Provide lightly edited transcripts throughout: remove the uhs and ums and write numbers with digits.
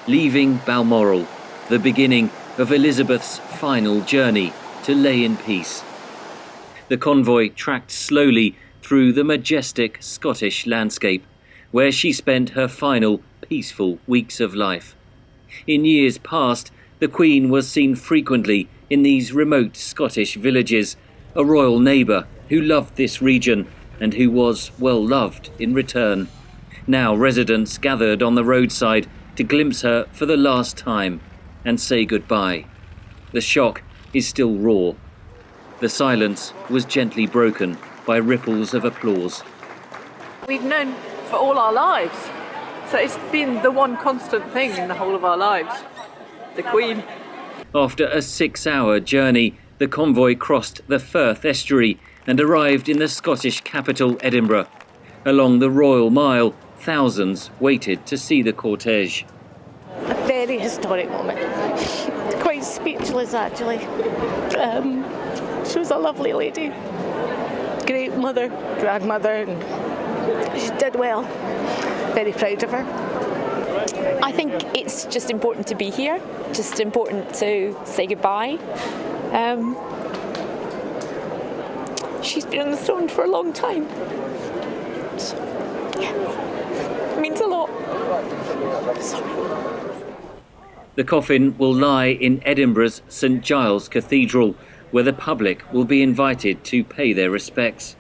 leaving Balmoral, the beginning of Elizabeth's final journey to lay in peace. The convoy tracked slowly through the majestic Scottish landscape, where she spent her final peaceful weeks of life. In years past, the Queen was seen frequently in these remote Scottish villages, a royal neighbour who loved this region and who was well loved in return. Now residents gathered on the roadside to glimpse her for the last time and say goodbye. The shock is still raw. The silence was gently broken by ripples of applause. We've known for all our lives, so it's been the one constant thing in the whole of our lives, the Queen. After a 6-hour journey, the convoy crossed the Firth estuary and arrived in the Scottish capital, Edinburgh. Along the Royal Mile, thousands waited to see the cortege. A very historic moment. Quite speechless, actually. She was a lovely lady. Great mother, grandmother, and she did well. Very proud of her. I think it's just important to be here, just important to say goodbye. She's been on the throne for a long time. So, yeah, it means a lot. Sorry. The coffin will lie in Edinburgh's St Giles Cathedral, where the public will be invited to pay their respects.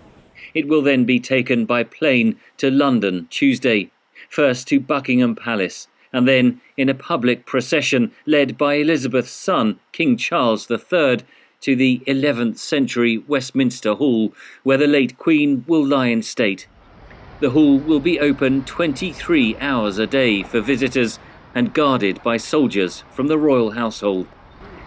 It will then be taken by plane to London Tuesday, first to Buckingham Palace, and then in a public procession led by Elizabeth's son, King Charles III, to the 11th century Westminster Hall, where the late Queen will lie in state. The hall will be open 23 hours a day for visitors and guarded by soldiers from the royal household.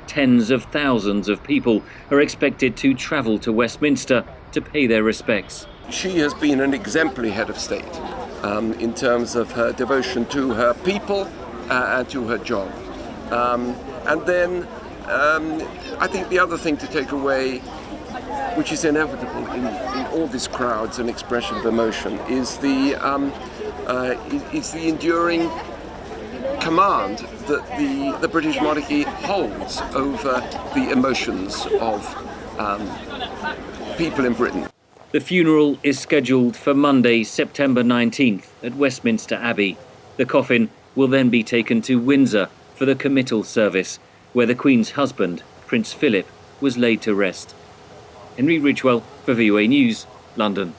Tens of thousands of people are expected to travel to Westminster to pay their respects. She has been an exemplary head of state in terms of her devotion to her people and to her job. And then I think the other thing to take away, which is inevitable in all these crowds and expression of emotion, is the enduring command that the British monarchy holds over the emotions of people in Britain. The funeral is scheduled for Monday, September 19th at Westminster Abbey. The coffin will then be taken to Windsor for the committal service, where the Queen's husband, Prince Philip, was laid to rest. Henry Ridgwell for VOA News, London.